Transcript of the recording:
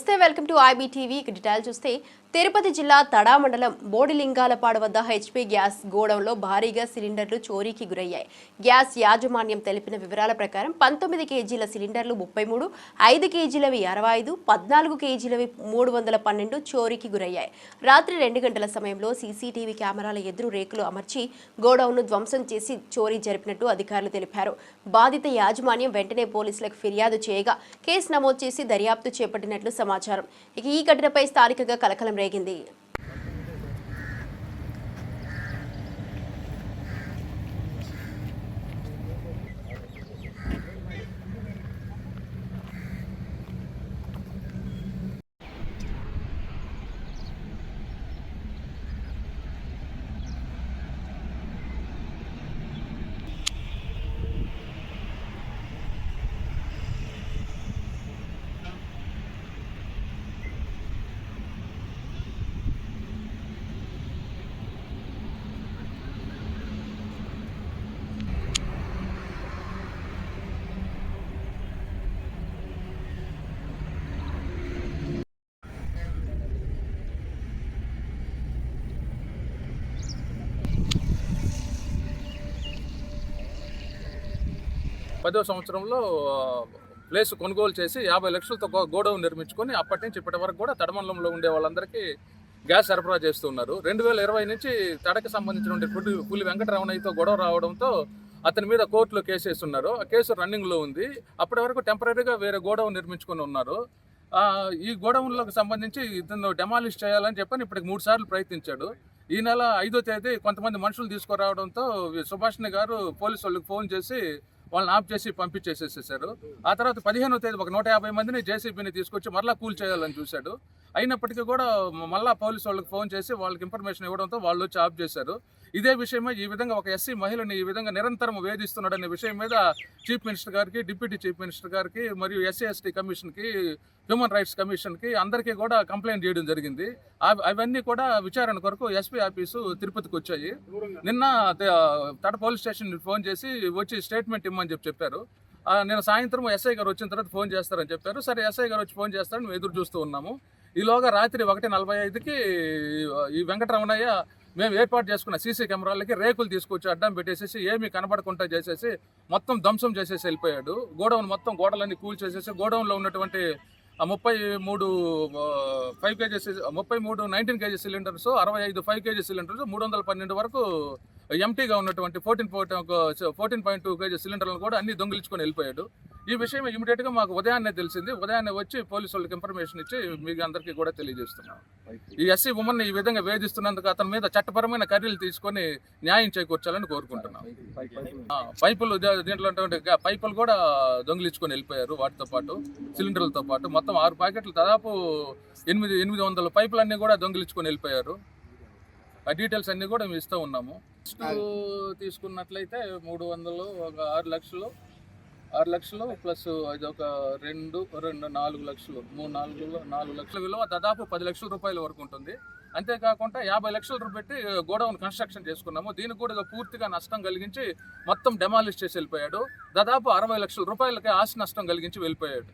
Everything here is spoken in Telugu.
నమస్తే, వెల్కమ్ టు IBTV. డీటెయిల్ చూస్తే తిరుపతి జిల్లా తడా మండలం బోడిలింగాలపాడు వద్ద HP గ్యాస్ గోడౌన్లో భారీగా సిలిండర్లు చోరీకి గురయ్యాయి. గ్యాస్ యాజమాన్యం తెలిపిన వివరాల ప్రకారం 19 కేజీల సిలిండర్లు 33, 5 కేజీలవి 65, 14 కేజీలవి 312 చోరీకి గురయ్యాయి. రాత్రి 2 గంటల సమయంలో CCTV కెమెరాల ఎదురు రేకులు అమర్చి గోడౌన్ను ధ్వంసం చేసి చోరీ జరిపినట్టు అధికారులు తెలిపారు. బాధిత యాజమాన్యం వెంటనే పోలీసులకు ఫిర్యాదు చేయగా కేసు నమోదు చేసి దర్యాప్తు చేపట్టినట్లు సమాచారం. ఇక ఈ ఘటనపై స్థానికంగా కలకలం రేగింది. పదో సంవత్సరంలో ప్లేస్ కొనుగోలు చేసి 50 లక్షలతో గోడౌన్ నిర్మించుకొని అప్పటి నుంచి ఇప్పటి వరకు కూడా తడమండలంలో ఉండే వాళ్ళందరికీ గ్యాస్ సరఫరా చేస్తున్నారు. 2020 నుంచి తడకి సంబంధించిన పులి వెంకటరమణయ్యతో గొడవ రావడంతో అతని మీద కోర్టులో కేసు వేస్తున్నారు. ఆ కేసు రన్నింగ్లో ఉంది. అప్పటి వరకు టెంపరీగా వేరే గోడౌన్ నిర్మించుకొని ఉన్నారు. ఈ గోడౌన్లకు సంబంధించి ఇతను డెమాలిష్ చేయాలని చెప్పని ఇప్పటికి 3 సార్లు ప్రయత్నించాడు. ఈ నెల 5వ తేదీ కొంతమంది మనుషులు తీసుకురావడంతో సుభాష్ని గారు పోలీసు వాళ్ళకి ఫోన్ చేసి వాళ్ళని ఆఫ్ చేసి పంపించేసేసారు. ఆ తర్వాత 15వ తేదీ ఒక 150 మందిని JCBని తీసుకొచ్చి మరలా కూల్ చేయాలని చూశాడు. అయినప్పటికీ కూడా మళ్ళా పోలీసు వాళ్ళకి ఫోన్ చేసి వాళ్ళకి ఇన్ఫర్మేషన్ ఇవ్వడంతో వాళ్ళు వచ్చి ఆఫ్ చేశారు. ఇదే విషయమై ఈ విధంగా ఒక SC మహిళని ఈ విధంగా నిరంతరం వేధిస్తున్నాడనే విషయం మీద చీఫ్ మినిస్టర్ గారికి, డిప్యూటీ చీఫ్ మినిస్టర్ గారికి మరియు SC/ST కమిషన్కి, హ్యూమన్ రైట్స్ కమిషన్కి అందరికీ కూడా కంప్లైంట్ చేయడం జరిగింది. అవన్నీ కూడా విచారణ కొరకు SP ఆఫీసు తిరుపతికి వచ్చాయి. నిన్న తడ పోలీస్ స్టేషన్ ఫోన్ చేసి వచ్చి స్టేట్మెంట్ ఇమ్మని చెప్పారు. నేను సాయంత్రం SI గారు వచ్చిన తర్వాత ఫోన్ చేస్తారని చెప్పారు. సరే, SI గారు వచ్చి ఫోన్ చేస్తారని మేము ఎదురు చూస్తూ ఉన్నాము. ఈలోగా రాత్రి 1:45కి ఈ వెంకటరమణయ్య మేము ఏర్పాటు చేసుకున్న CC కెమెరాలకి రేకులు తీసుకొచ్చి అడ్డం పెట్టేసేసి ఏమీ కనబడకుండా చేసేసి మొత్తం ధ్వంసం చేసేసి వెళ్ళిపోయాడు. గోడౌన్ మొత్తం గోడలన్నీ కూల్ చేసేసి గోడౌన్లో ఉన్నటువంటి 33 19 కేజీ సిలిండర్స్, 65 5 కేజీ సిలిండర్స్, 312 వరకు ఎంటీగా ఉన్నటువంటి 14.2 కేజీ సిలిండర్లను కూడా అన్ని దొంగిలించుకొని వెళ్ళిపోయాడు. ఈ విషయం ఇమీడియట్గా మాకు ఉదయాన్నే తెలిసింది. ఉదయాన్నే వచ్చి పోలీసు వాళ్ళకి ఇన్ఫర్మేషన్ ఇచ్చి మీకు అందరికీ కూడా తెలియజేస్తున్నాం. ఈ SC ఉమెన్ని ఈ విధంగా వేధిస్తున్నందుకు అతని మీద చట్టపరమైన చర్యలు తీసుకొని న్యాయం చేకూర్చాలని కోరుకుంటున్నాం. పైపులు, దీంట్లో పైపులు కూడా దొంగిలించుకొని వెళ్ళిపోయారు. వాటితో పాటు సిలిండర్లతో పాటు మొత్తం 6 ప్యాకెట్లు, దాదాపు 800 పైపులన్నీ కూడా దొంగిలించుకొని వెళ్ళిపోయారు. ఆ డీటెయిల్స్ అన్నీ కూడా మేము ఇస్తూ ఉన్నాము. తీసుకున్నట్లయితే 300, ఒక 6 లక్షలు ప్లస్ ఇది ఒక 4 లక్షలు, 4 లక్షల విలువ దాదాపు 10 లక్షల రూపాయల వరకు ఉంటుంది. అంతేకాకుండా 50 లక్షలు పెట్టి గోడౌన్ కన్స్ట్రక్షన్ చేసుకున్నాము. దీనికి కూడా పూర్తిగా నష్టం కలిగించి మొత్తం డెమాలిష్ చేసి వెళ్ళిపోయాడు. దాదాపు 60 లక్షల రూపాయలకి ఆస్తి నష్టం కలిగించి వెళ్ళిపోయాడు.